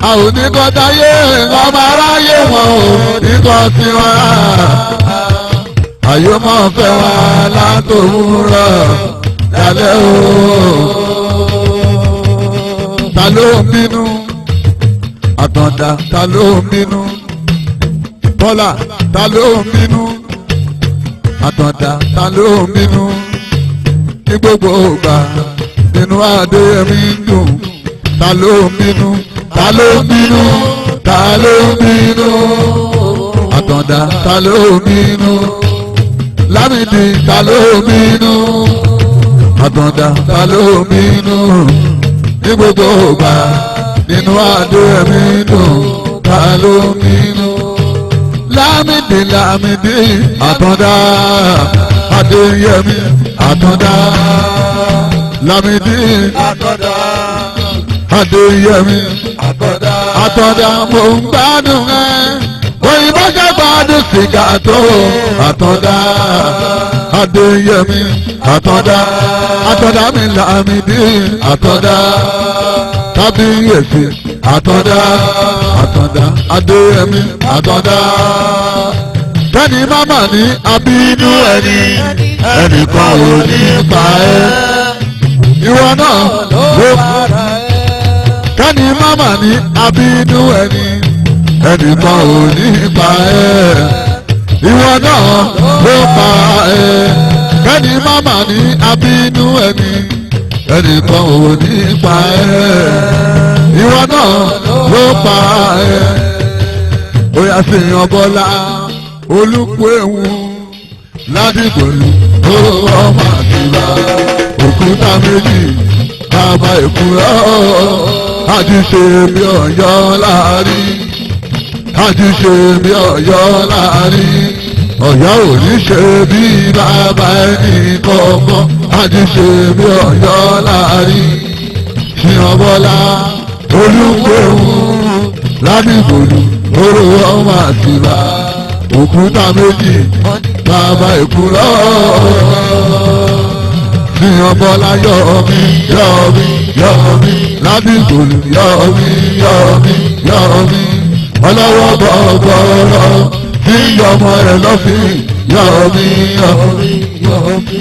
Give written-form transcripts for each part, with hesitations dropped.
àwọn oníkọ́táyé ọmọ aráyé wọn ò níkọ́ sí wọn. àyè mọ̀ fẹ́ wa látòwúrọ̀ dalẹ́ o. ta ló ń bínú àtọ̀dá ta ló ń bínú bọ́lá ta ló ń bínú àtọ̀dá ta ló ń bínú ní gbogbo ìgbà nínú Adéyẹmí ń dùn ta ló ń bínú ta ló ń bínú ta ló ń bínú àtọ̀dá ta ló ń bínú Lámìdí ta ló ń bínú àtọ̀dá ta ló ń bínú ní gbogbo ìgbà nínú Adéyẹmí ń dùn ta ló ń bínú. Lámìdí Lámìdí àtọ̀dá Adéyẹmí àtọ̀dá Lámìdí àtọ̀dá Adéyẹmí àtọ̀dá àtọ̀dá mo ń gbádùn ẹ òyìnbó jẹ́ gbádùn sìgá tó àtọ̀dá Adéyẹmí àtọ̀dá àtọ̀dá mi Lámìdí àtọ̀dá kábíyèsí àtọ̀dá àtọ̀dá Adéyẹmí àtọ̀dá kẹ́ni máma ní abínú ẹni ẹnìkan ò ní pa ẹ́ ìwọ náà ló kẹ́ni máma ní abínú ẹni ẹnìkan ò ní pa ẹ́ ìwọ náà ló pa ẹ́ kẹ́ni máma ní abínú ẹni ẹnìkan ò ní pa ẹ́ ìwọ náà ló pa ẹ́ ó yá sí yan Bọ́lá Olúkúewu Ládìgbòlù ó ọmọ àtìlá òkúta méjì bàbá èkúrọ́ àjíṣe bí Ọ̀yọ́ láàrin àjíṣe bí Ọ̀yọ́ láàrin Ọ̀yọ́ ò ní ṣe bí bàbá ẹnì kọ̀ọ̀kan àjíṣe bí Ọ̀yọ́ láàrin ṣìyàn Bọ́lá Olúkúewu Ládìgbòlù ó ọmọ àtìlá òkúta méjì bàbá èkúrọ́ ṣìyàn Bọ́lá yọ̀mí yọ̀mí yọ̀mí Ládìgbòlù yọ̀mí yọ̀mí yọ̀mí ọlọ́wọ́ bọ̀bọ̀rọ̀ tí yọmọ rẹ̀ lọ́fìn yọ̀mí yọ̀mí yọ̀mí.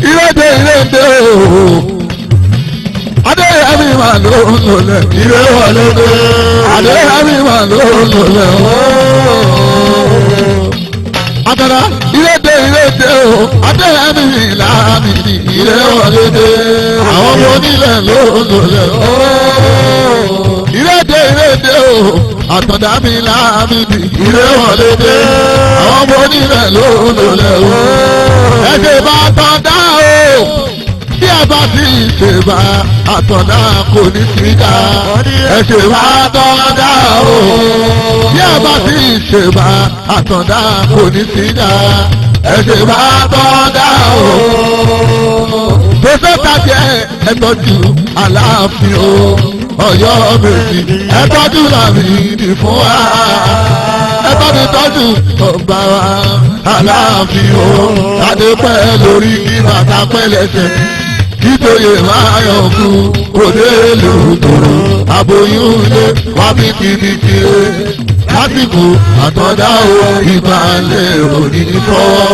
ìrèdè ìrèdè ooo Adéyẹmí mà ló ń lòlẹ̀ ìrè wọlé dé Adéyẹmí mà ló ń lòlẹ̀ ooo. Àtọ̀dá ìrèdè ìrèdè ooo Adéyẹmí Lámìdí ìrè wọlé dé àwọn ọmọ onílẹ̀ ló ń lòlẹ̀ ooo. ìrèdè ìrèdè ooo Àtọ̀dá mi Lámìdí ìrè wọlé dé àwọn ọmọ onílẹ̀ ló ń lòlẹ̀ ooo. ẹ̀jẹ̀ bá tọ̀dá ooo bí a bá ti ṣèbá Àtọ̀dá kò ní síjà ẹ ṣèbá Àtọ̀dá o bí a bá ti ṣèbá Àtọ̀dá kò ní síjà ẹ ṣèbá Àtọ̀dá o. gbèsè tàbí ẹ tọ́jú Aláàfin o Ọ̀yọ́ Mèsì ẹ tọ́jú Lámìdí fún wa ẹ bá mi tọ́jú ọba wa Aláàfin o adé pẹ́ lórí kí bàtà pẹ́ lẹ́sẹ̀ kítóyè máa yọ̀ fún òde lòdòdò aboyún ilé wá bí kìrìkìrì lásìkò Àtọ̀dá o ìbàlẹ̀ òní fọwọ́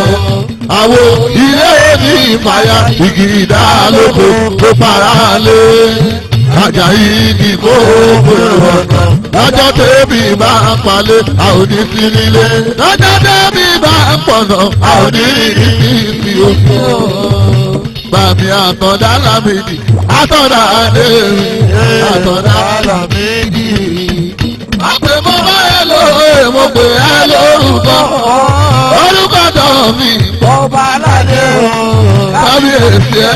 àwo ilé ní ìfàyà igi ìdálóko tó para lé Àjàyí ní kó gbèrò ọ̀nà lọ́jọ́ tẹ́bí bá ń palẹ̀ a ò ní sí nílé lọ́jọ́ tẹ́bí bá ń pọ̀nà a ò ní rí sí òkú. Bàmí Àtọ̀dá Lámìdí Àtọ̀dá Adéyẹmí Àtọ̀dá Lámìdí. Àpè mo bá ẹ lóore mo pè ẹ lórúkọ orúkọ tó mi. Bọ́ba aládé o. Kábíyèsí ẹ.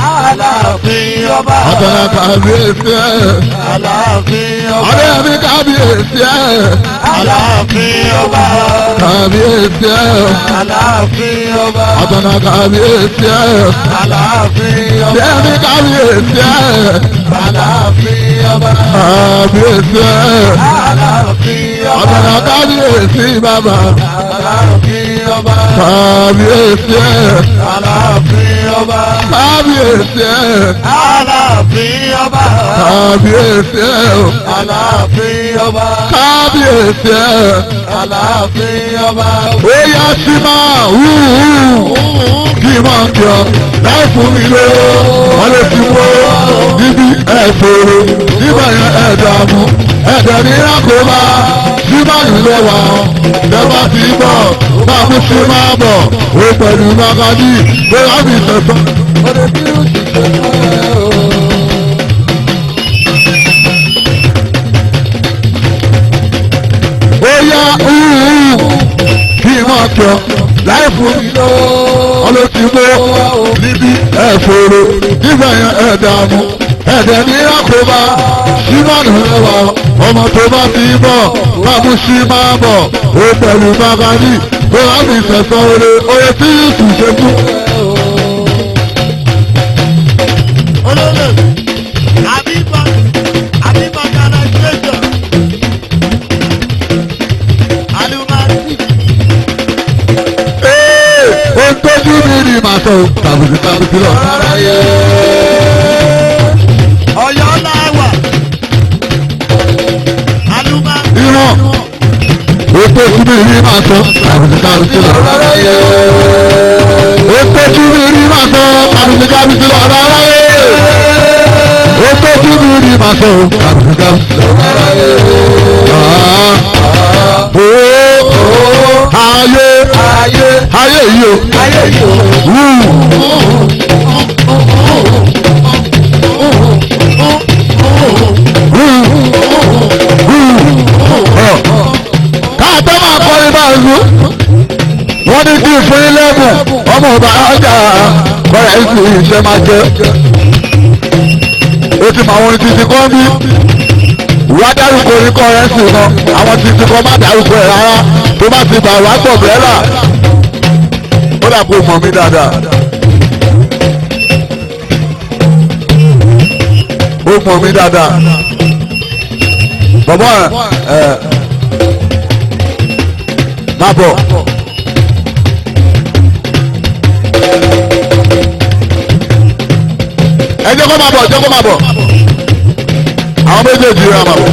Aláàfin ọba. Àtọ̀dá kábíyèsí ẹ. Aláàfin ọba. Adéyẹmí kábíyèsí ẹ. Aláàfin ọba. Kábíyèsí ẹ. Aláàfin ọba. Àtọ̀dá kábíyèsí ẹ. Aláàfin ọba. Adéyẹmí kábíyèsí ẹ. Aláàfin ọba. Kábíyèsí ẹ. Aláàfin ọba. Àtọ̀dá kábíyèsí bàbá. Aláàfin ọba. Kábíyèsí ẹ. Aláàfin ọba. Kábíyèsí ẹ. Aláàfin ọba. kábíyèsí ẹ̀ o. Aláàfin ọba. kábíyèsí ẹ̀. Aláàfin ọba. ó yá sí máa kí n máa kí ọ láì fún mi lé wọ́n lè fi wó níbi ẹ̀fọ́rọ̀ nígbà yẹn ẹ̀dààmú ẹ̀dẹ̀ ní àkóbá sí máa yìí lọ́wọ́ lẹ́bàá ti bọ̀ máa mú sí máa bọ̀ ó pẹ̀lú magadi pé wọ́n fi sẹ̀sọ́. Ọdẹ bí ó sì ṣe fún ẹ o. ó yá kí n máa kí ọ láì fún mi lọ́wọ́ ló ti gbó níbi ẹ̀fọ́rọ̀ nígbà yẹn ẹ̀dààmú ẹ̀dẹ̀ ní àkóbá símọ́nù lẹ́wà ọmọ tó bá ti bọ̀ bábú sí máa bọ̀ ó pẹ̀lú magadi tó wá fi sẹ̀sọ́ oore oye tí yìí ṣe kú. olóòlù àbíkọ canalization alumasi. ohun tó dún mí ni màá sọ tàbùtì lọ. Ọ̀yọ́ láwà aluma. ìwọ̀n ohun tó dún mí ni màá sọ tàbùtì lọ. ohun tó dún mí ni màá sọ tàbùtì lọ. ohun tó dún mí ni màá sọ tàbùtì lọ. ayé yìí káàtó máa kọrin báyìí wọ́n ní kí n fún ilé ẹ̀bùn ọmọ ọba ọjà kọ́ra ìsìn iṣẹ́ máa jẹ́ ó ti mọ àwọn orin títí kọ́ bí wá dárúkọ orí kọ́rẹ́ǹsì kan àwọn títí kọ́ má dárúkọ ẹ̀ rárá tó bá ti bà wá gbọ̀ bẹ́ẹ̀rà ó dà kó mọ̀ mí dáadáa ó mọ̀ mí dáadáa bọ̀bọ̀ ẹ̀ má bọ̀. ẹ jẹ́ kó máa bọ̀ jẹ́ kó máa bọ̀ àwọn méjèèjì rẹ̀ máa bọ̀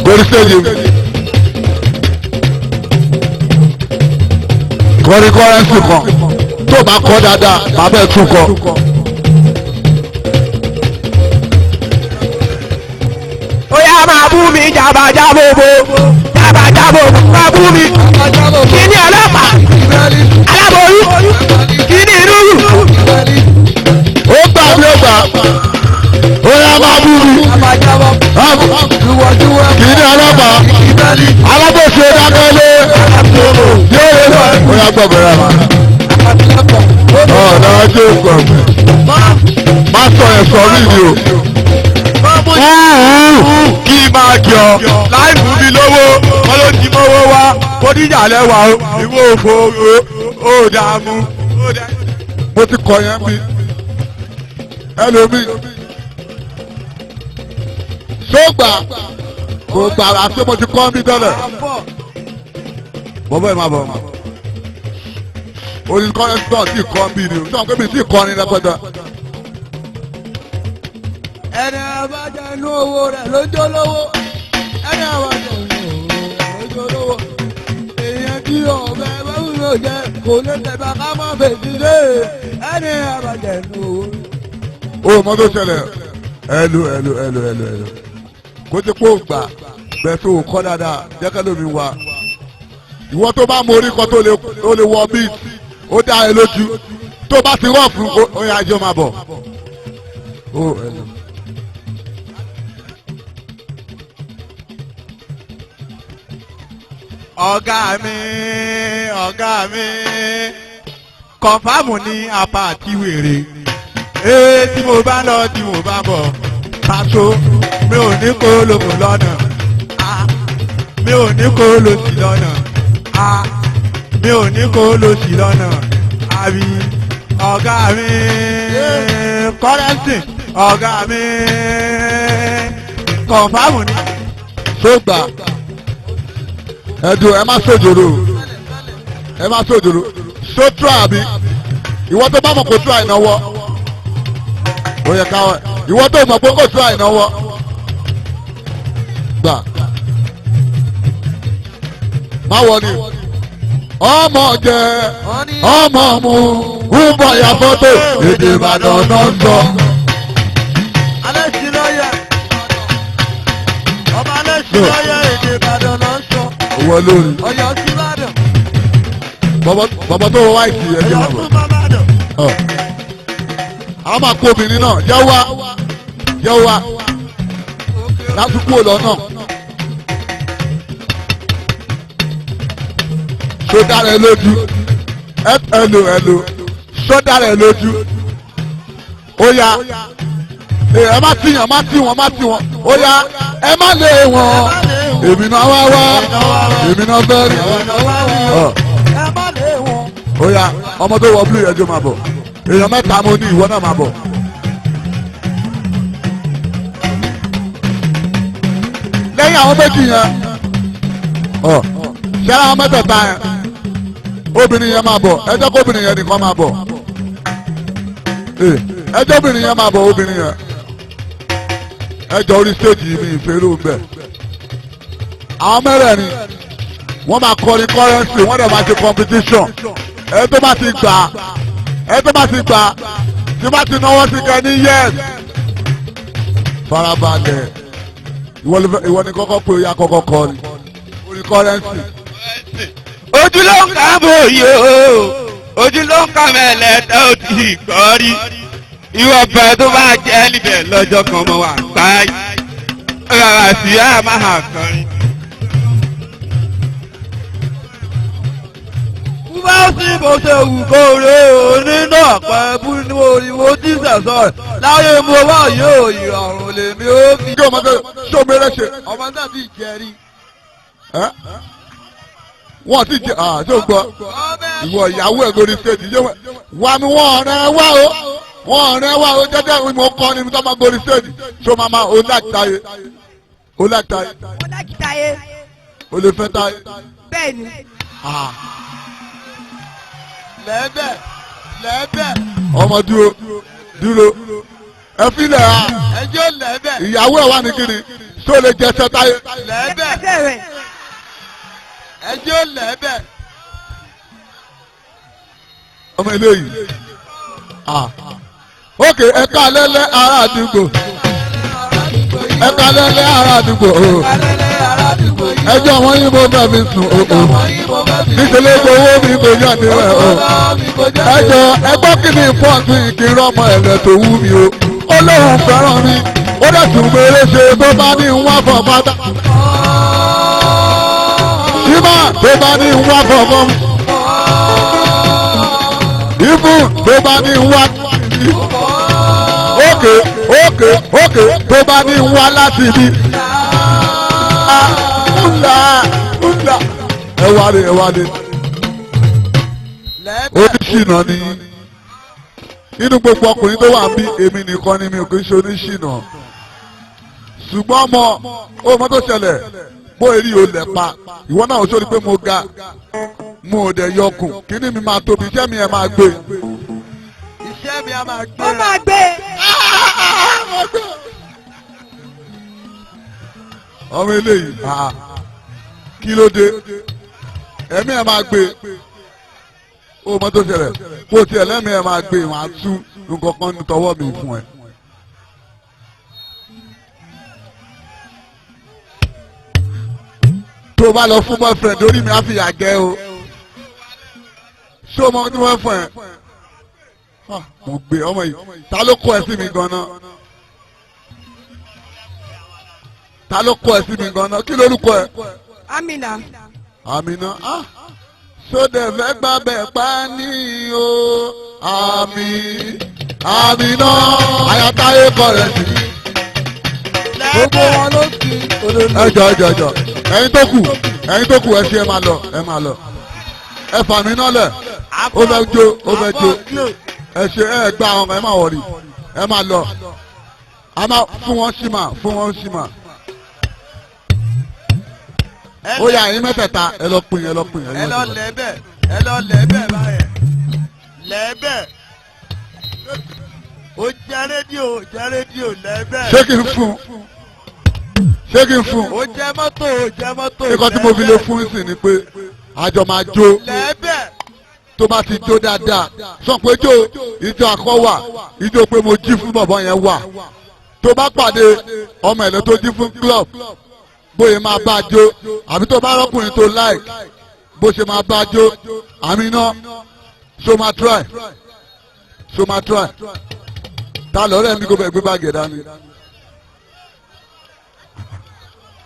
gorí stage kọrin kọrẹ́nsì kan tó bá kọ́ dáadáa máa bẹ́ẹ̀ tún kọ. ó yá máa bú mi jàbàjábòbò máa bú mi kí ni ọlọ́pàá aláboyún kí ni irúrù. ó gbà bí ó gbà ó yá máa bú mi kì í ní ọlọ́pàá alábòsí dákẹ́lé yóò lè lọ ó yá gbọ̀gbẹ̀rẹ̀ ọ̀nà ajé gbọ̀gbẹ̀ má sọ ẹ̀ sọ mí ni o kí máa jọ láì fún mi lówó wọn ló ti mówó wá kó díjà lẹ́wà o ìwọ òfò ó dààmú. mo ti kọ yẹn bí ẹlòmíì sógbà kò gbà àti mo ti kọ́ mi tẹ́lẹ̀ bọ́bọ́ ẹ̀ má bọ̀ orí kọ́ńtọ̀ tí kọ́ mi ni o sọ pé mi ti kọ́ ni rẹpẹtẹ. Ẹni àbájá inú owó rẹ̀ lójó lówó. Ẹni àbájá inú owó rẹ̀ lójó lówó. Èèyàn tí ọ̀bẹ báwo ló jẹ kò lè tẹ̀bà ká má fèsì dé. Ẹni àbájá inú owó. ó mọ tó ṣẹlẹ̀ ẹlò kó ti kó gbà bẹ́ẹ̀ tó kọ́ dáadáa jẹ́kẹ́ lómi wá ìwọ tó bá mọ orí kan tó lè wọ bíi ó dá ẹ lójú tó bá ti rọ̀ fún ó yà jọ máa bọ̀. ọ̀gá mi kọ̀fáàmù ní apá àti wèrè tí mo bá lọ tí mo bá bọ̀ pàṣọ mi ò ní kó lóko lọ́nà mi ò ní kó lòsì lọ́nà mi ò ní kó lòsì lọ́nà àbí ọ̀gá mi kọ́rẹ́ǹsì ọ̀gá mi kọ̀fáàmù ní. sógbà ẹ̀dùn ẹ má sójòrò sótra àbí ìwọ tó bá mọ̀ kó tura ìnáwó ó yẹ káwọ́ ìwọ tó mọ̀ pé kò tún àìnáwọ́ gbà má wọ ni ọmọ jẹ ọmọ mu ń bọ̀ ya fọ́tò èdè Ìbàdàn náà ń sọ. alẹ́ sí lọ́yẹ̀ ọba alẹ́ sí lọ́yẹ̀ èdè Ìbàdàn náà ń sọ. owó lórí Ọ̀yọ́ sí Ìbàdàn. bàbá tó wọ wáìtì ẹjẹ Ọ̀yọ́ máa sí bọ̀. Ìbàdàn. àwọn máa kó obìnrin náà jẹ́ wá lásìkò lọ́nà. ṣó dára ẹ lójú ẹlò ṣó dára ẹ lójú ó yá ẹ má tì wọ́n ó yá ẹ má lé wọn èmi náà wá èmi náà fẹ́ rí ẹ má lé wọn. ó yá ọmọ tó wọ blue ẹjọ́ máa bọ̀ èèyàn mẹ́ta mo ní ìwọ náà máa bọ̀. lẹ́yìn àwọn méjì yẹn ṣé àwọn mẹ́tẹ̀ẹ̀ta yẹn obìnrin yẹn máa bọ̀ ẹjọ́ kó obìnrin yẹn nìkan máa bọ̀ ẹjọ́ obìnrin yẹn máa bọ̀ obìnrin yẹn ẹjọ́ orí stéèjì mi ìfẹ́rù ń bẹ̀. àwọn mẹ́rẹ̀ẹ̀rin wọ́n máa kọrin kọ́rẹ́nsì wọ́n dẹ̀ máa ṣe competition ẹ tó bá ti gbà tí bá ti náwó sí kẹ́ ní yẹ́s farabalẹ̀ ìwọ ni kọ́kọ́ pé ó yá kọ́kọ́ kọ́ ni orí kọ́rẹ́nsì. ojú ló ń kà bò yìí o ojú ló ń kà mẹ́lẹ̀ tó ti gbọ́ rí ìwọ bẹ́ẹ̀ tó bá jẹ́ níbẹ̀ lọ́jọ́ kan mọ́ wà gbáyé rárá sí á máa hàn kọrin. bá sí bó ṣe wù kó rè ó nínú ọ̀pẹ bú ní oríwo tí sẹ̀sọ̀ rẹ̀ láyé mo wá yóò ìrọ̀rùn lèmi ó fi. kí ọmọdé ṣó mèrè ṣe. ọmọ náà ti jẹrí. wọ́n ti jẹ ṣó gbọ́ ìwọ ìyàwó ẹ̀ lórí stage yé wà mí wọ́n ọ̀rẹ́ wá o jẹ́jẹ́ ìmọ̀ kọ́ ni tó máa gorí stage ṣó máa ma o láti táyé. ó láti táyé. o lè fẹ́ táyé. bẹ́ẹ̀ ni. lẹ́bẹ̀. ọmọ dúró ẹ filẹ̀ ha. ẹjọ́ lẹ́bẹ̀. ìyàwó ẹ̀ wà ní kíni ṣó lè jẹ́ ṣẹ́ táyé. lẹ́bẹ̀. ẹjọ́ lẹ́bẹ̀. ọmọ eléyìí ok ẹ̀ka lẹ́lẹ́ ará àdúgbò ẹ̀ka lẹ́lẹ́ ará àdúgbò ẹjọ́ wọn yín mo bẹ̀ mi sùn nítorí owó mi kò yá ni rẹ̀ ẹjọ́ ẹgbọ́ kí ni fọ́ọ̀tù ìkírọ́ ọmọ ẹ̀rẹ̀ tó wú mi o ó lóun fẹ́ràn mi ó dẹ̀ tún mèrè ṣe tó bá ní ń wá fọ̀ pátá ṣímà tó bá ní ń wá fọ̀ fọ́ ibù tó bá ní ń wá ókè tó bá ní ń wá láti ibi ńlá ẹ wálé oníṣìnà ni nínú gbogbo ọkùnrin tó wà bí èmi nìkan ni mi ò kì í ṣe oníṣìnà ṣùgbọ́n ọmọ tó ṣẹlẹ̀ bó èrí o lẹ̀ pa ìwọ náà ó ṣòrí pé mo ga mo ò dẹ̀ yọkùn kíní mi máa tóbi iṣẹ́ mi ẹ̀ máa gbé. iṣẹ́ mi á máa gbé. ó máa gbé. ọmọ eléyìí kí ló dé ẹ̀mí ẹ̀ máa gbé ó mọ tó ṣẹlẹ̀ kó tiẹ̀ lẹ́mí ẹ̀ máa gbé wọn á tú nǹkan kan ní tọwọ́ mi fún ẹ. tó o bá lọ fún boyfriend orí mi á fi yà gẹ́ o ṣé o mọ tí wọ́n fún ẹ mo gbé ọmọ yìí ta ló kó ẹ sí mi gan-an ta ló kó ẹ sí mi gan-an kí lórúkọ ẹ. Amina. Amina sódẹ̀ fẹ́ gbàbẹ̀ pa ní o Amina ayatáyé kọrẹ̀ sí. gbogbo wọn ló ti. ẹjọ ẹ̀yin tó kù ẹ ṣe ẹ máa lọ ẹ fà mí náà lẹ̀ ó fẹ́ jó ẹ ṣe ẹ gba àwọn ẹ máa wọ̀rì ẹ máa lọ a máa fún wọn ṣìmà ó yá ẹ̀yin mẹ́tẹ̀ẹ̀ta ẹ lọ pín. ẹ lọ lẹ́bẹ̀ báyẹn lẹ́bẹ̀. ó jẹ́ rédíò lẹ́bẹ̀. ṣé kí n fún ṣé kí n fún. ó jẹ́ mọ́tò nǹkan tí mo fi lè fún sí ni pé àjọ máa jó lẹ́bẹ̀. tó bá ti jó dáadáa sọ pé jó ìjọ akọ wà ìjọ pé mo jí fún bàbá yẹn wà tó bá pàdé ọmọ ẹ̀lẹ́ tó jí fún club bóyá máa bá a jó àbí tó bá rọ́kùnrin tó like bó ṣe máa bá a jó àmì iná so máa try ta lọ́rẹ́ mi kò bẹ̀ gbé báàgì ẹ̀ dání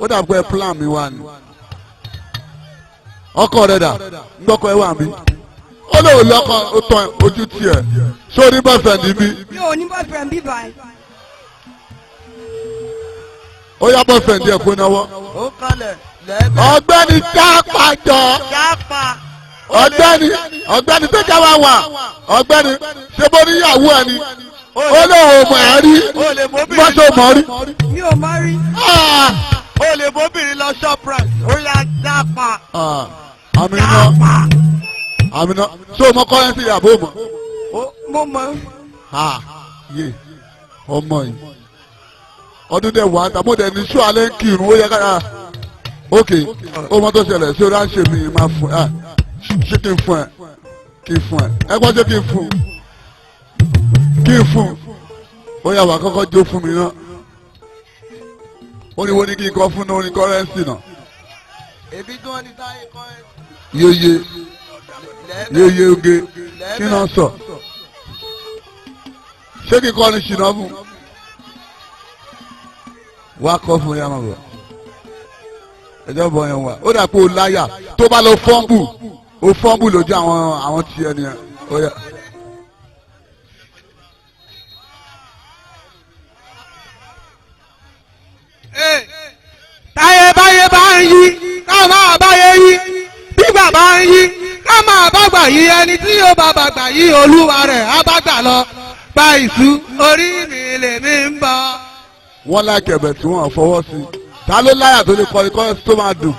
ó dà pé plan mi wà ní ọkọ rẹ̀ dà ńgbọ́kọ̀ ẹ̀ wà mí ó lè wò lọ́kọ̀ ó tán ojú tiẹ̀ ṣó ní boyfriend bí. mi ò ní boyfriend bí báyìí. ó yá boyfriend yẹ fún náwó. ó kalẹ̀ lẹ́bẹ̀. ọ̀gbẹ́ni jápa jọ ọ̀gbẹ́ni tó jáwá wà ọ̀gbẹ́ni ṣé bó níyàwó ẹ ni ó lè wò mọ̀ ẹ́ rí mọ́ṣọ́ mọ́ rí. mi ò mọ̀ rí. ó lè bóbìnrin lọ Shoprite ó yá jápa. àmìnà ṣé o mọ kọ́rẹ́nsì àbó mọ̀. mo mọ̀. yé ọmọ yìí ọdún dẹ̀ wà tàbọ̀dẹ̀ ní sọ alẹ́ ń kírun ó yẹ ká ok ó mọ tó ṣẹlẹ̀ ṣé o rà ń ṣe mí máa fún ẹ ṣé kí n fún ẹ ẹ gbọ́ ṣé kí n fún ó yà wà kọ́kọ́ jó fún mi náà ó ní wo ní kí n kọ́ fún náà ó ní kọ́rẹ́nsì náà. èbí gan ni táyé kọ́rẹ́nsì. yeye oge kí náà sọ ṣé kí n kọ́ ni ṣìnà fún wá kọ́ fún yàrá bọ̀ ẹjọ́ bọ̀ yẹn wà ó dà pé o láyà tó bá lọ fọ́ǹbù lójú àwọn tiẹ̀ nìyẹn ó yà. táyé báyé bá ń yí ká máa báyé yí bígbà bá ń yí ká máa bàgbà yí ẹni tí yóò bá bàgbà yí olúwa rẹ̀ á bàgbà lọ gba ìṣú orí mi lèmi ń bọ̀. wọ́n lákẹ̀bẹ̀ tí wọ́n fọwọ́ sí ta ló láyà tó lè kọ́ ikọ́ tó máa dùn.